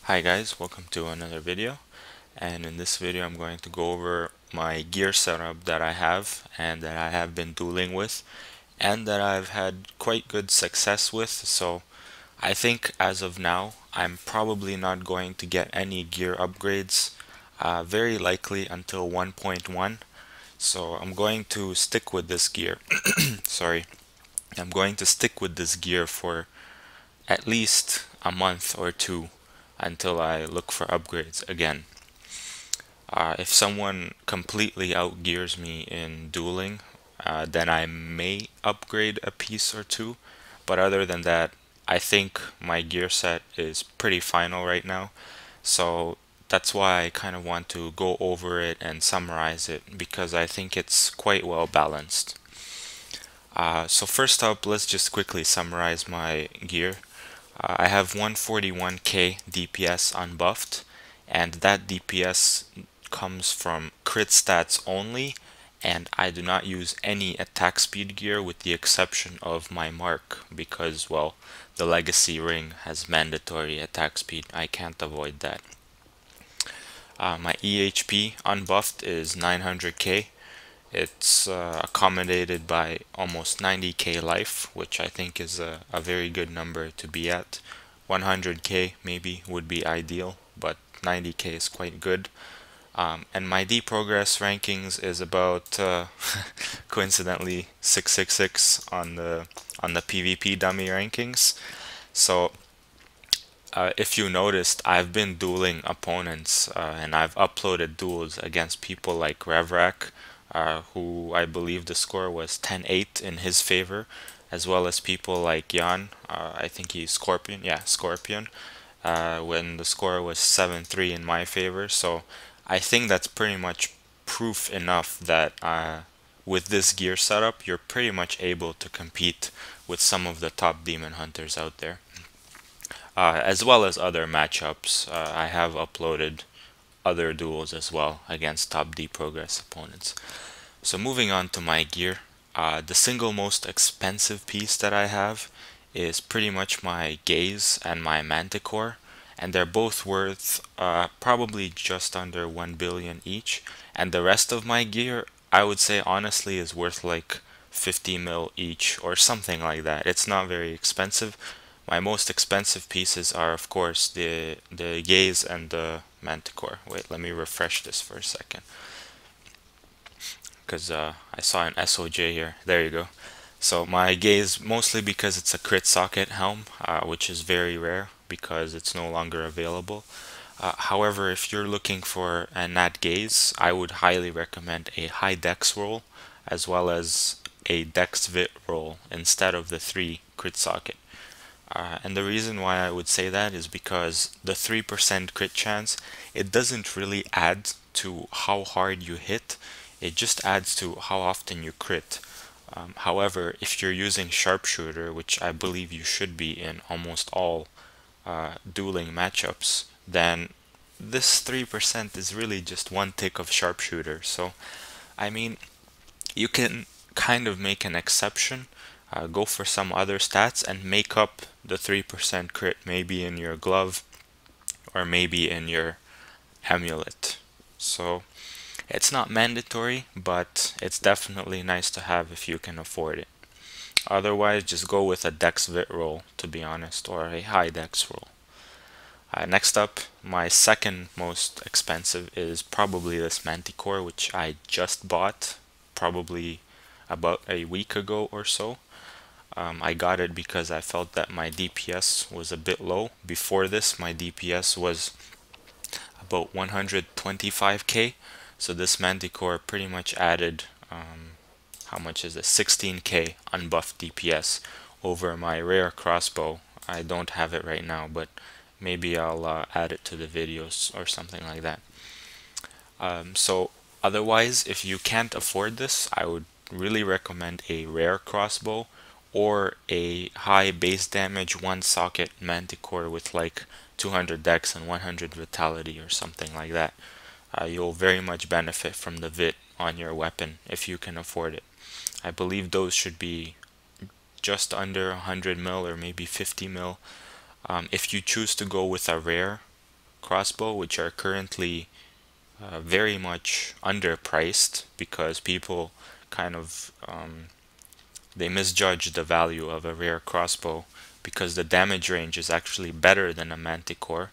Hi guys, welcome to another video, and in this video I'm going to go over my gear setup that I have and that I have been dueling with and that I've had quite good success with. So I think as of now I'm probably not going to get any gear upgrades, very likely until 1.1. So I'm going to stick with this gear. Sorry, I'm going to stick with this gear for at least a month or two until I look for upgrades again. If someone completely outgears me in dueling, then I may upgrade a piece or two. But other than that, I think my gear set is pretty final right now. So that's why I kind of want to go over it and summarize it because I think it's quite well balanced. So first up, let's just quickly summarize my gear. I have 141k DPS unbuffed, and that DPS comes from crit stats only, and I do not use any attack speed gear with the exception of my mark because, well, the legacy ring has mandatory attack speed. I can't avoid that. My EHP unbuffed is 900k. It's accommodated by almost 90k life, which I think is a very good number to be at. 100k maybe would be ideal, but 90k is quite good. And my D progress rankings is about coincidentally 666 on the PvP dummy rankings. So if you noticed, I've been dueling opponents and I've uploaded duels against people like Revrak, who I believe the score was 10-8 in his favor, as well as people like Jan, I think he's Scorpion, yeah, Scorpion, when the score was 7-3 in my favor. So I think that's pretty much proof enough that with this gear setup, you're pretty much able to compete with some of the top demon hunters out there. As well as other matchups. I have uploaded other duels as well against top D progress opponents. So moving on to my gear, the single most expensive piece that I have is pretty much my gaze and my manticore, and they're both worth probably just under 1 billion each, and the rest of my gear I would say honestly is worth like 50 mil each or something like that. It's not very expensive. My most expensive pieces are of course the gaze and the manticore. Wait, let me refresh this for a second because I saw an SOJ here. There you go. So my gaze mostly because it's a crit socket helm, which is very rare because it's no longer available. However, if you're looking for a nat gaze, I would highly recommend a high dex roll as well as a dex vit roll instead of the 3 crit socket. And the reason why I would say that is because the 3% crit chance, it doesn't really add to how hard you hit, it just adds to how often you crit. However, if you're using sharpshooter, which I believe you should be in almost all dueling matchups, then this 3% is really just one tick of sharpshooter. So, I mean, you can kind of make an exception, go for some other stats and make up the 3% crit maybe in your glove or maybe in your amulet. So it's not mandatory, but it's definitely nice to have if you can afford it. Otherwise, just go with a dex vit roll, to be honest, or a high dex roll. Next up, my second most expensive is probably this manticore, which I just bought probably about a week ago or so. I got it because I felt that my DPS was a bit low. Before this, my DPS was about 125k. So this manticore pretty much added, how much is it? 16k unbuffed DPS over my rare crossbow. I don't have it right now, but maybe I'll add it to the videos or something like that. So otherwise, if you can't afford this, I would really recommend a rare crossbow or a high base damage one socket manticore with like 200 dex and 100 vitality or something like that. You'll very much benefit from the vit on your weapon if you can afford it. I believe those should be just under 100 mil or maybe 50 mil. If you choose to go with a rare, crossbow, which are currently very much underpriced because people kind of they misjudge the value of a rare crossbow because the damage range is actually better than a manticore.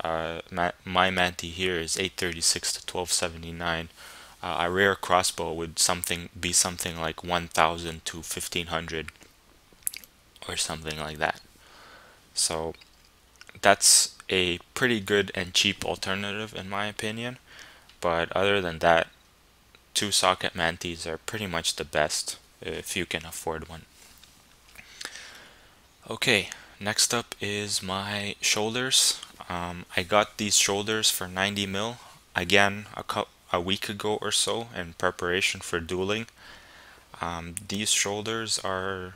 My manti here is 836 to 1279. A rare crossbow would be something like 1000 to 1500 or something like that. So that's a pretty good and cheap alternative in my opinion. But other than that, two socket mantis are pretty much the best if you can afford one. Okay, next up is my shoulders. I got these shoulders for 90 mil again a week ago or so in preparation for dueling. These shoulders are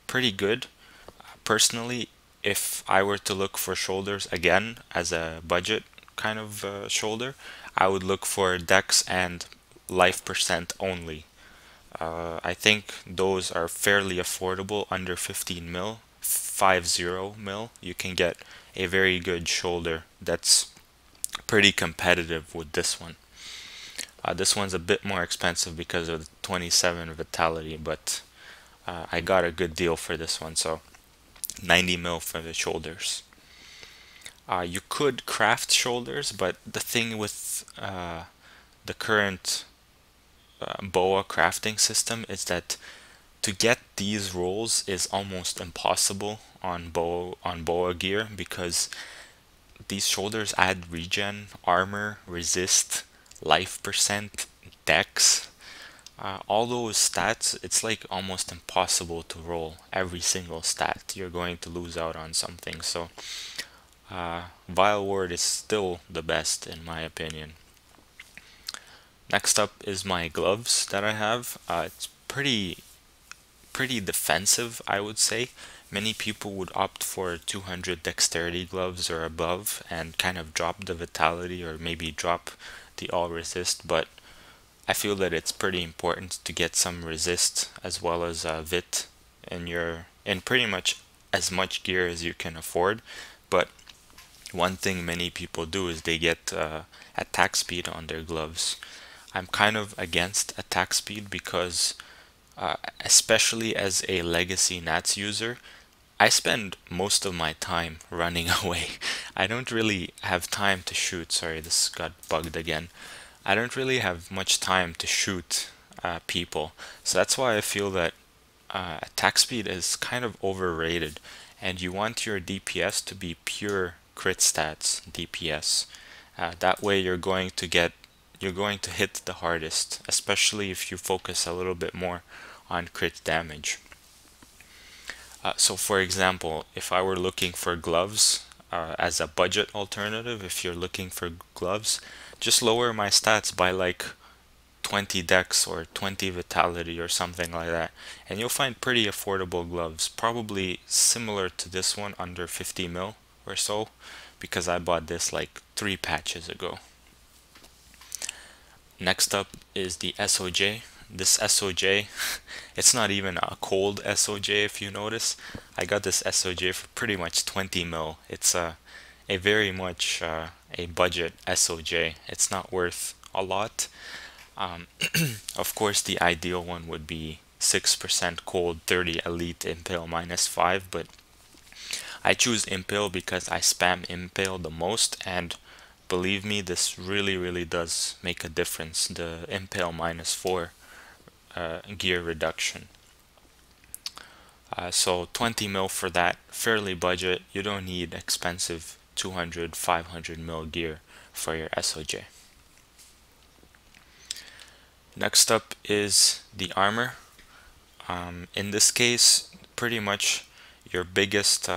pretty good. Personally, if I were to look for shoulders again as a budget kind of shoulder, I would look for dex and life percent only. I think those are fairly affordable, under 15 mil, 50 mil. You can get a very good shoulder that's pretty competitive with this one. This one's a bit more expensive because of the 27 vitality, but I got a good deal for this one, so 90 mil for the shoulders. You could craft shoulders, but the thing with the current boa crafting system is that to get these rolls is almost impossible on boa gear because these shoulders add regen, armor, resist, life percent, dex. All those stats, it's like almost impossible to roll every single stat. You're going to lose out on something. So Vile Ward is still the best in my opinion. Next up is my gloves that I have. It's pretty defensive, I would say. Many people would opt for 200 dexterity gloves or above and kind of drop the vitality or maybe drop the all resist, but I feel that it's pretty important to get some resist as well as vit in pretty much as much gear as you can afford. But one thing many people do is they get attack speed on their gloves. I'm kind of against attack speed because especially as a legacy Nats user, I spend most of my time running away. I don't really have time to shoot. Sorry, this got bugged again. I don't really have much time to shoot people. So that's why I feel that attack speed is kind of overrated. And you want your DPS to be pure crit stats DPS. That way you're going to hit the hardest, especially if you focus a little bit more on crit damage. So for example, if I were looking for gloves as a budget alternative, if you're looking for gloves, just lower my stats by like 20 dex or 20 vitality or something like that, and you'll find pretty affordable gloves, probably similar to this one, under 50 mil or so, because I bought this like 3 patches ago. Next up is the SOJ. This SOJ, it's not even a cold SOJ if you notice. I got this SOJ for pretty much 20 mil. It's a very much a budget SOJ. It's not worth a lot. Of course, the ideal one would be 6% cold, 30 elite, impale -5, but I choose impale because I spam impale the most, and believe me, this really does make a difference, the impale -4 gear reduction. So 20 mil for that, fairly budget. You don't need expensive 200, 500 mil gear for your SOJ. Next up is the armor. In this case, pretty much your biggest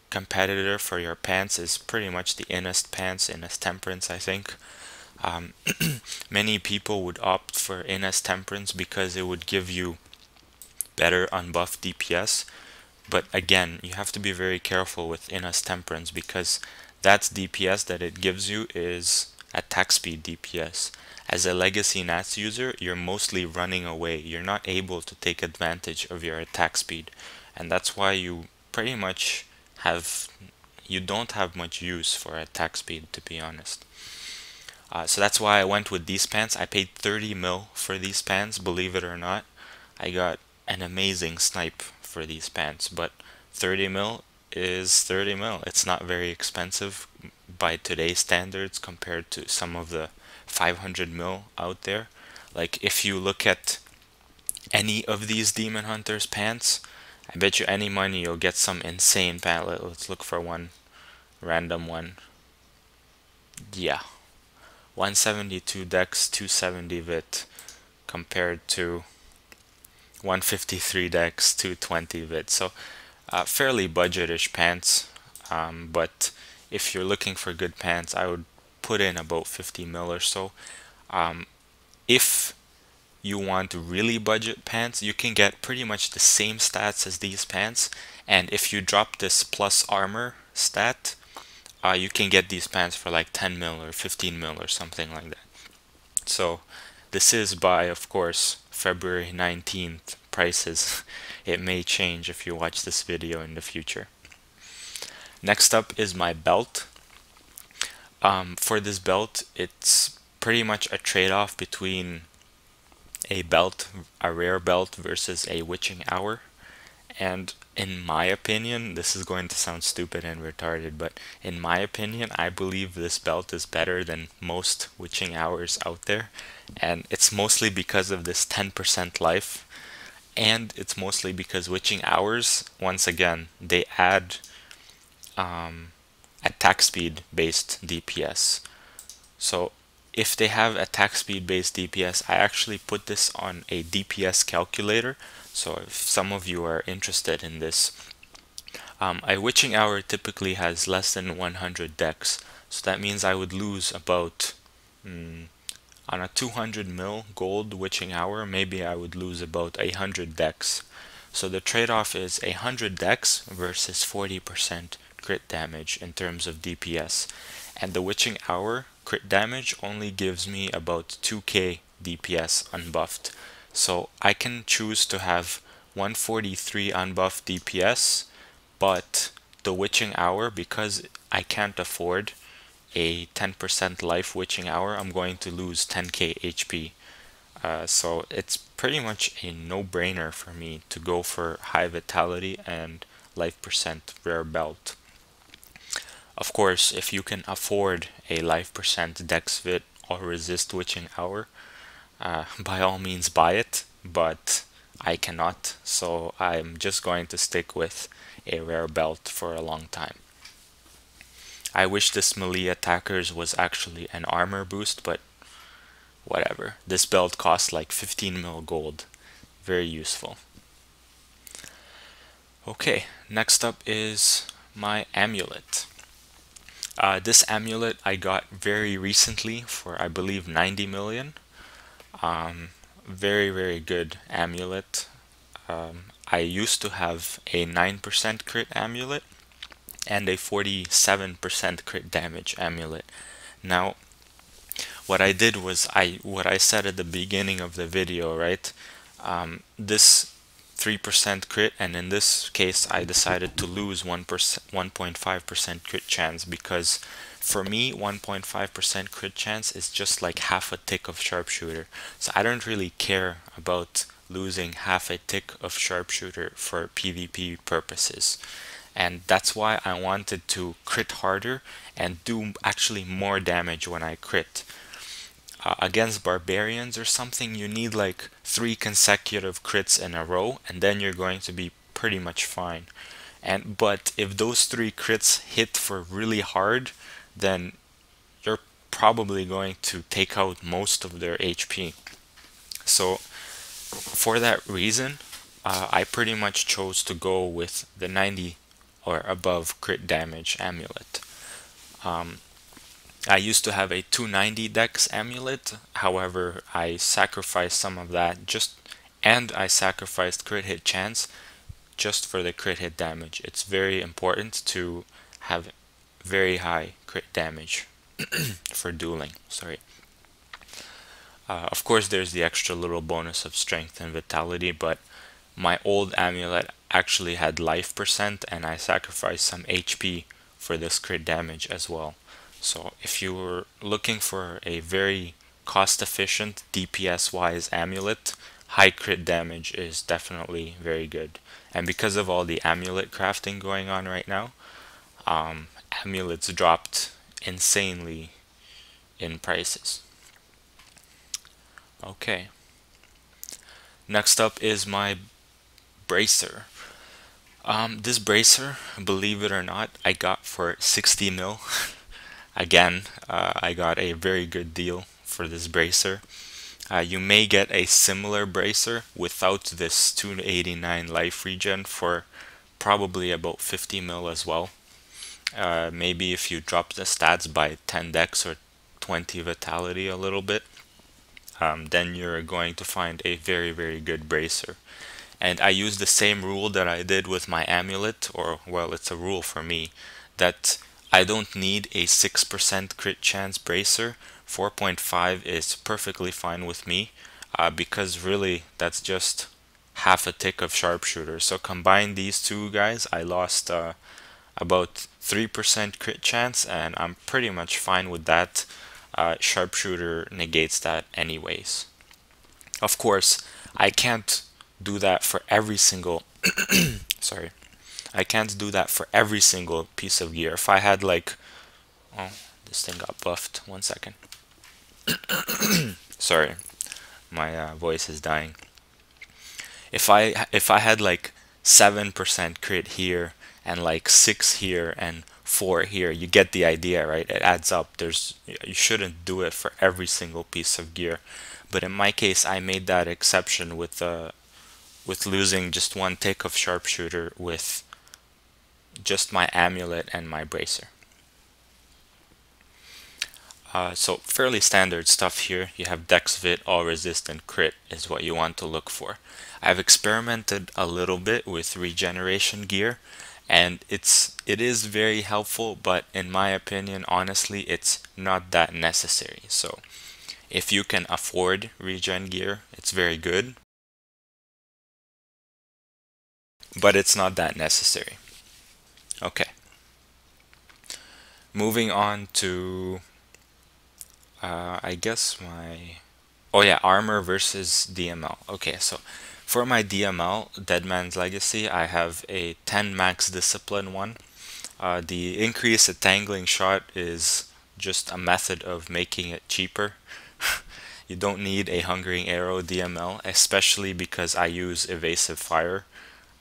competitor for your pants is pretty much the Inest pants, Inest Temperance, I think. Many people would opt for Inest Temperance because it would give you better unbuffed DPS, but again, you have to be very careful with Inest Temperance because that's DPS that it gives you is attack speed DPS. As a legacy Nats user, you're mostly running away. You're not able to take advantage of your attack speed, and that's why you pretty much have you don't have much use for attack speed, to be honest. So that's why I went with these pants. I paid 30 mil for these pants, believe it or not. I got an amazing snipe for these pants, but 30 mil is 30 mil. It's not very expensive by today's standards compared to some of the 500 mil out there. Like if you look at any of these Demon Hunters pants, I bet you any money you'll get some insane pant. Let's look for one random one. Yeah, 172 dex, 270 vit compared to 153 dex, 220 vit. So fairly budgetish pants, but if you're looking for good pants, I would put in about 50 mil or so. If you want really budget pants, you can get pretty much the same stats as these pants, and if you drop this plus armor stat, you can get these pants for like 10 mil or 15 mil or something like that. So this is by, of course, February 19th prices. It may change if you watch this video in the future. Next up is my belt. For this belt, it's pretty much a trade-off between a belt, a rare belt versus a witching hour. And in my opinion, this is going to sound stupid and retarded, but in my opinion, I believe this belt is better than most witching hours out there. And it's mostly because of this 10% life. And it's mostly because witching hours, once again, they add attack speed based DPS. So if they have attack speed based DPS, I actually put this on a DPS calculator. So if some of you are interested in this, a witching hour typically has less than 100 dex. So that means I would lose about, on a 200 mil gold witching hour, maybe I would lose about 100 dex. So the trade-off is 100 dex versus 40% crit damage in terms of DPS. And the witching hour crit damage only gives me about 2k DPS unbuffed. So I can choose to have 143 unbuffed DPS, but the witching hour, because I can't afford a 10% life witching hour, I'm going to lose 10k HP. So it's pretty much a no-brainer for me to go for high vitality and life percent rare belt. Of course, if you can afford a life percent dex vit or resist witching hour, by all means buy it, but I cannot, so I'm just going to stick with a rare belt for a long time. I wish this melee attackers was actually an armor boost, but whatever. This belt costs like 15 mil gold. Very useful. Okay, next up is my amulet. This amulet I got very recently for, I believe, 90 million. Very, very good amulet. I used to have a 9% crit amulet and a 47% crit damage amulet. Now, what I did was what I said at the beginning of the video, right? This 3% crit, and in this case I decided to lose 1.5% crit chance, because for me 1.5% crit chance is just like half a tick of sharpshooter. So I don't really care about losing half a tick of sharpshooter for PvP purposes. And that's why I wanted to crit harder and do actually more damage when I crit. Against barbarians or something, you need like 3 consecutive crits in a row, and then you're going to be pretty much fine. But if those 3 crits hit for really hard, then you're probably going to take out most of their HP. So for that reason, I pretty much chose to go with the 90 or above crit damage amulet. I used to have a 290 dex amulet, however I sacrificed some of that and I sacrificed crit hit chance just for the crit hit damage. It's very important to have very high crit damage for dueling, sorry. Of course there's the extra little bonus of strength and vitality, but my old amulet actually had life percent and I sacrificed some HP for this crit damage as well. So if you were looking for a very cost-efficient DPS-wise amulet, high crit damage is definitely very good. And because of all the amulet crafting going on right now, amulets dropped insanely in prices. Okay. Next up is my bracer. This bracer, believe it or not, I got for 60 mil. Again, I got a very good deal for this bracer. You may get a similar bracer without this 289 life regen for probably about 50 mil as well. Maybe if you drop the stats by 10 dex or 20 vitality a little bit, then you're going to find a very, very good bracer. And I use the same rule that I did with my amulet, or well, it's a rule for me, that I don't need a 6% crit chance bracer. 4.5 is perfectly fine with me, because really that's just half a tick of sharpshooter. So combine these two guys, I lost about 3% crit chance, and I'm pretty much fine with that. Sharpshooter negates that anyways. Of course, I can't do that for every single sorry, I can't do that for every single piece of gear. If I had like, oh, this thing got buffed, 1 second. Sorry, my voice is dying. If I had like 7% crit here and like 6 here and 4 here, you get the idea, right? It adds up. You shouldn't do it for every single piece of gear. But in my case, I made that exception with losing just 1 tick of sharpshooter with just my amulet and my bracer. So fairly standard stuff here. You have dex, vit, all resist, and crit is what you want to look for. I've experimented a little bit with regeneration gear, and it is very helpful, but in my opinion, honestly, it's not that necessary. So if you can afford regen gear, it's very good, but it's not that necessary. Okay. Moving on to I guess oh yeah, armor versus DML. Okay, so for my DML, Dead Man's Legacy, I have a 10 max discipline one. The increase tangling shot is just a method of making it cheaper. You don't need a Hungering Arrow DML, especially because I use evasive fire.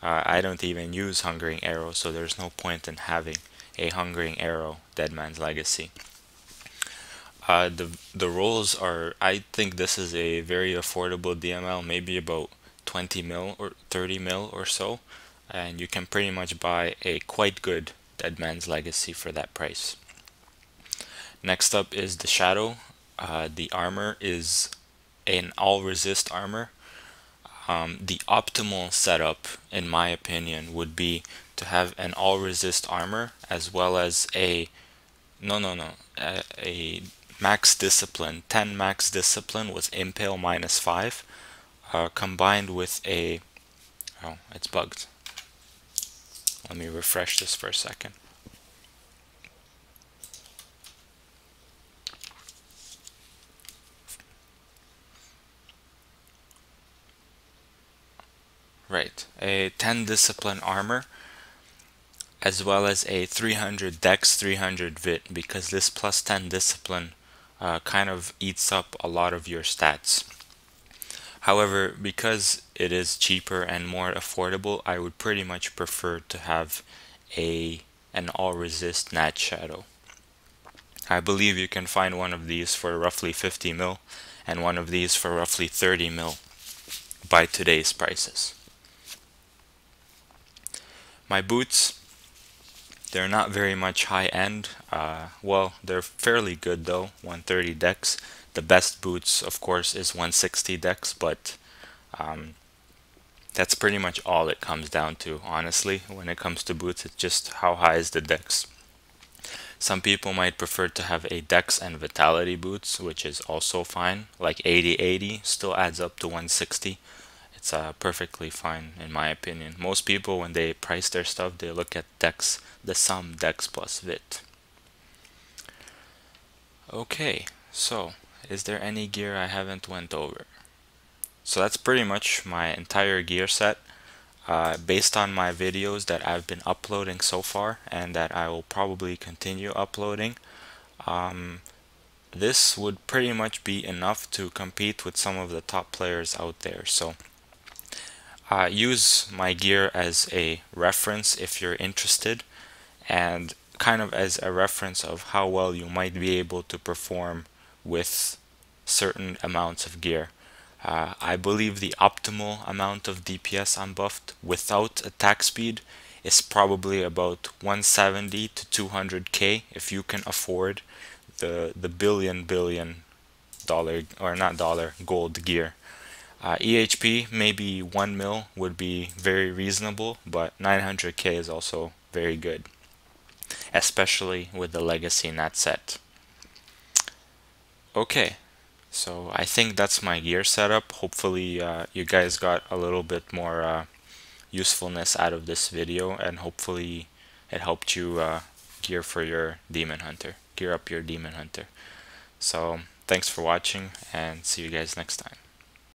I don't even use Hungering Arrow, so there's no point in having a Hungering Arrow Dead Man's Legacy. The rolls are, I think this is a very affordable DML, maybe about 20 mil or 30 mil or so, and you can pretty much buy a quite good Dead Man's Legacy for that price. Next up is the Shadow. The armor is an all resist armor. The optimal setup, in my opinion, would be to have an all resist armor as well as a a max discipline, 10 max discipline with impale -5, combined with a, oh, it's bugged. Let me refresh this for a second. Right, a 10 discipline armor as well as a 300 dex, 300 vit, because this plus 10 discipline kind of eats up a lot of your stats. However, because it is cheaper and more affordable, I would pretty much prefer to have an all resist Nat Shadow. I believe you can find one of these for roughly 50 mil and one of these for roughly 30 mil by today's prices. My boots, they're not very much high end. Well, they're fairly good though, 130 dex. The best boots, of course, is 160 dex, but that's pretty much all it comes down to, honestly. When it comes to boots, it's just how high is the dex. Some people might prefer to have a dex and vitality boots, which is also fine. Like 80-80 still adds up to 160. That's perfectly fine in my opinion. Most people, when they price their stuff, they look at dex, the sum dex plus vit. Okay, so is there any gear I haven't went over? So that's pretty much my entire gear set. Based on my videos that I've been uploading so far and that I will probably continue uploading, this would pretty much be enough to compete with some of the top players out there. So use my gear as a reference if you're interested, and kind of as a reference of how well you might be able to perform with certain amounts of gear. I believe the optimal amount of DPS unbuffed without attack speed is probably about 170 to 200k if you can afford the billion dollar, or not dollar, gold gear. EHP maybe 1 mil would be very reasonable, but 900k is also very good, especially with the legacy nat set. Okay, so I think that's my gear setup. Hopefully you guys got a little bit more usefulness out of this video, and hopefully it helped you gear for your demon hunter, gear up your demon hunter. So thanks for watching, and see you guys next time.